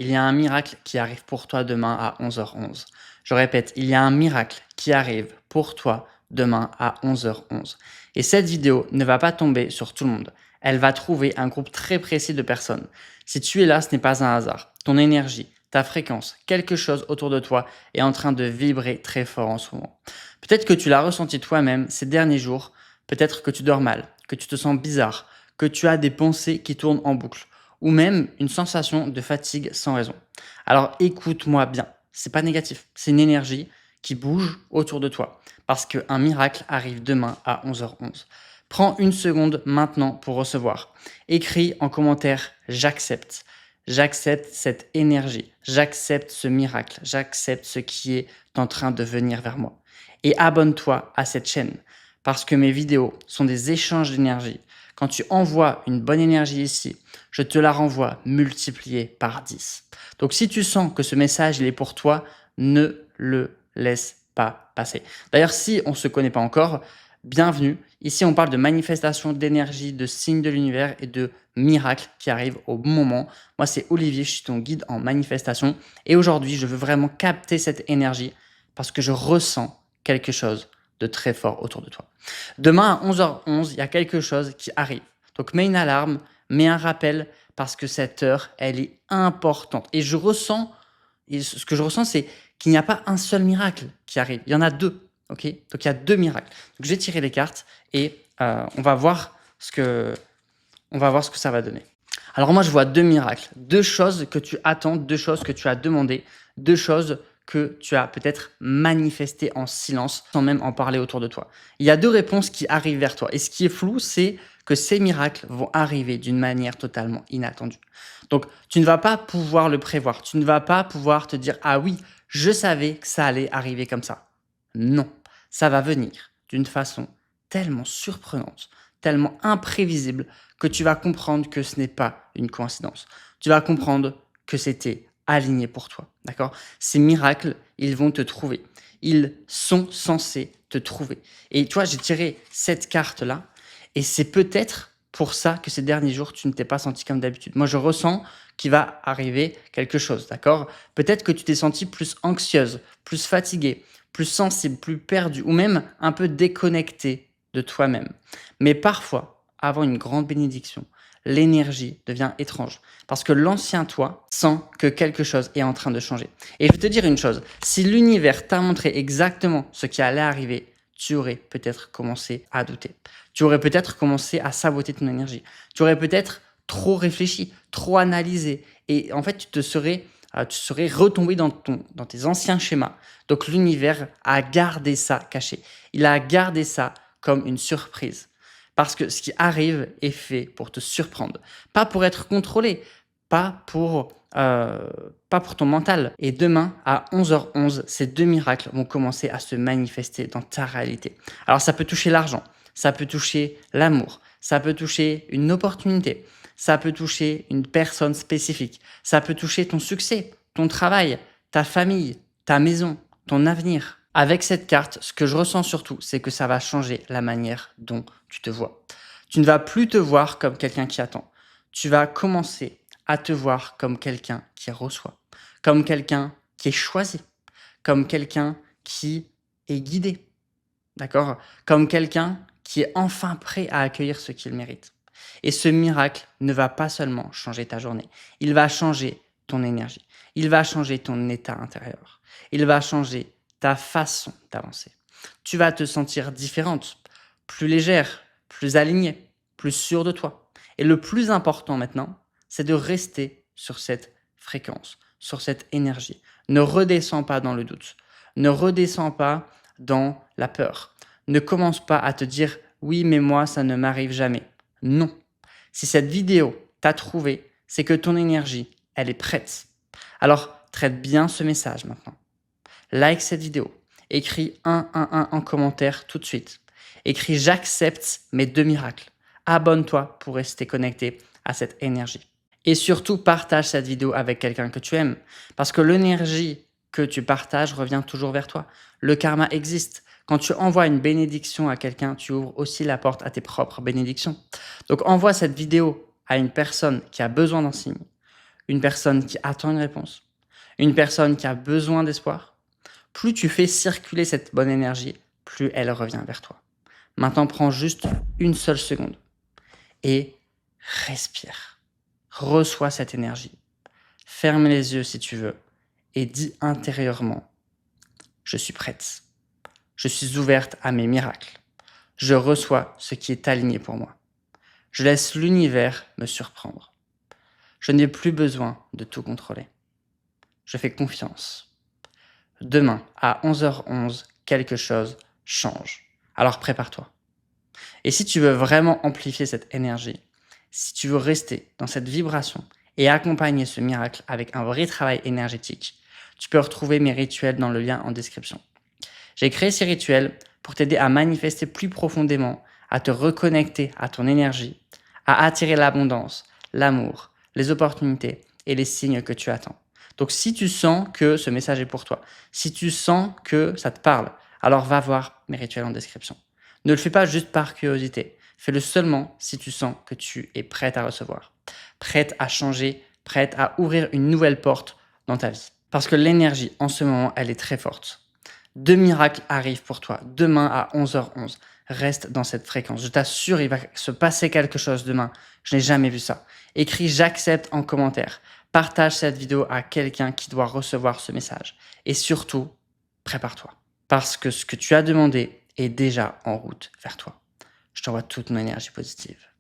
il y a un miracle qui arrive pour toi demain à 11h11. Je répète, il y a un miracle qui arrive pour toi demain à 11h11. Et cette vidéo ne va pas tomber sur tout le monde. Elle va trouver un groupe très précis de personnes. Si tu es là, ce n'est pas un hasard. Ton énergie, ta fréquence, quelque chose autour de toi est en train de vibrer très fort en ce moment. Peut-être que tu l'as ressenti toi-même ces derniers jours. Peut-être que tu dors mal, que tu te sens bizarre, que tu as des pensées qui tournent en boucle ou même une sensation de fatigue sans raison. Alors écoute-moi bien, c'est pas négatif, c'est une énergie qui bouge autour de toi parce qu'un miracle arrive demain à 11h11. Prends une seconde maintenant pour recevoir. Écris en commentaire j'accepte. J'accepte cette énergie, j'accepte ce miracle, j'accepte ce qui est en train de venir vers moi. Et abonne-toi à cette chaîne parce que mes vidéos sont des échanges d'énergie. Quand tu envoies une bonne énergie ici, je te la renvoie multipliée par 10. Donc si tu sens que ce message il est pour toi, ne le laisse pas passer. D'ailleurs, si on ne se connaît pas encore, bienvenue. Ici, on parle de manifestation d'énergie, de signes de l'univers et de miracles qui arrivent au bon moment. Moi, c'est Olivier, je suis ton guide en manifestation. Et aujourd'hui, je veux vraiment capter cette énergie parce que je ressens quelque chose de très fort autour de toi. Demain à 11h11, il y a quelque chose qui arrive. Donc mets une alarme, mets un rappel parce que cette heure, elle est importante. Et ce que je ressens, c'est qu'il n'y a pas un seul miracle qui arrive. Il y en a deux. Ok, donc il y a deux miracles. Donc j'ai tiré les cartes et on va voir ce que ça va donner. Alors moi, je vois deux miracles, deux choses que tu attends, deux choses que tu as demandées, deux choses que tu as peut-être manifestées en silence sans même en parler autour de toi. Il y a deux réponses qui arrivent vers toi. Et ce qui est flou, c'est que ces miracles vont arriver d'une manière totalement inattendue. Donc, tu ne vas pas pouvoir le prévoir. Tu ne vas pas pouvoir te dire « Ah oui, je savais que ça allait arriver comme ça. » Non, ça va venir d'une façon tellement surprenante, tellement imprévisible que tu vas comprendre que ce n'est pas une coïncidence. Tu vas comprendre que c'était aligné pour toi, d'accord? Ces miracles, ils vont te trouver. Ils sont censés te trouver. Et tu vois, j'ai tiré cette carte-là et c'est peut-être pour ça que ces derniers jours, tu ne t'es pas senti comme d'habitude. Moi, je ressens qu'il va arriver quelque chose, d'accord? Peut-être que tu t'es senti plus anxieuse, plus fatiguée, plus sensible, plus perdue ou même un peu déconnectée de toi-même. Mais parfois, avant une grande bénédiction, l'énergie devient étrange parce que l'ancien toi sent que quelque chose est en train de changer. Et je vais te dire une chose, si l'univers t'a montré exactement ce qui allait arriver, tu aurais peut-être commencé à douter. Tu aurais peut-être commencé à saboter ton énergie. Tu aurais peut-être trop réfléchi, trop analysé. Et en fait, tu serais retombé dans tes anciens schémas. Donc l'univers a gardé ça caché. Il a gardé ça comme une surprise. Parce que ce qui arrive est fait pour te surprendre. Pas pour être contrôlé, pas pour ton mental. Et demain, à 11h11, ces deux miracles vont commencer à se manifester dans ta réalité. Alors ça peut toucher l'argent, ça peut toucher l'amour, ça peut toucher une opportunité, ça peut toucher une personne spécifique, ça peut toucher ton succès, ton travail, ta famille, ta maison, ton avenir. Avec cette carte, ce que je ressens surtout, c'est que ça va changer la manière dont tu te vois. Tu ne vas plus te voir comme quelqu'un qui attend. Tu vas commencer à te voir comme quelqu'un qui reçoit, comme quelqu'un qui est choisi, comme quelqu'un qui est guidé, d'accord? Comme quelqu'un qui est enfin prêt à accueillir ce qu'il mérite. Et ce miracle ne va pas seulement changer ta journée, il va changer ton énergie, il va changer ton état intérieur, il va changer ta façon d'avancer. Tu vas te sentir différente, plus légère, plus alignée, plus sûre de toi. Et le plus important maintenant, c'est de rester sur cette fréquence, sur cette énergie. Ne redescends pas dans le doute. Ne redescends pas dans la peur. Ne commence pas à te dire « oui, mais moi, ça ne m'arrive jamais ». Non. Si cette vidéo t'a trouvé, c'est que ton énergie, elle est prête. Alors, traite bien ce message maintenant. Like cette vidéo. Écris 111 en commentaire tout de suite. Écris « j'accepte mes deux miracles ». Abonne-toi pour rester connecté à cette énergie. Et surtout, partage cette vidéo avec quelqu'un que tu aimes. Parce que l'énergie que tu partages revient toujours vers toi. Le karma existe. Quand tu envoies une bénédiction à quelqu'un, tu ouvres aussi la porte à tes propres bénédictions. Donc envoie cette vidéo à une personne qui a besoin d'un signe. une personne qui attend une réponse, une personne qui a besoin d'espoir. Plus tu fais circuler cette bonne énergie, plus elle revient vers toi. Maintenant, prends juste une seule seconde et respire. Reçois cette énergie. Ferme les yeux si tu veux et dis intérieurement: je suis prête. Je suis ouverte à mes miracles. Je reçois ce qui est aligné pour moi. Je laisse l'univers me surprendre. Je n'ai plus besoin de tout contrôler. Je fais confiance. Demain, à 11h11, quelque chose change. Alors prépare-toi. Et si tu veux vraiment amplifier cette énergie, si tu veux rester dans cette vibration et accompagner ce miracle avec un vrai travail énergétique, tu peux retrouver mes rituels dans le lien en description. J'ai créé ces rituels pour t'aider à manifester plus profondément, à te reconnecter à ton énergie, à attirer l'abondance, l'amour, les opportunités et les signes que tu attends. Donc si tu sens que ce message est pour toi, si tu sens que ça te parle, alors va voir mes rituels en description. Ne le fais pas juste par curiosité, fais-le seulement si tu sens que tu es prête à recevoir, prête à changer, prête à ouvrir une nouvelle porte dans ta vie. Parce que l'énergie en ce moment, elle est très forte. 2 miracles arrivent pour toi demain à 11h11. Reste dans cette fréquence. Je t'assure, il va se passer quelque chose demain. Je n'ai jamais vu ça. Écris j'accepte en commentaire. Partage cette vidéo à quelqu'un qui doit recevoir ce message. Et surtout, prépare-toi. Parce que ce que tu as demandé est déjà en route vers toi. Je t'envoie toute mon énergie positive.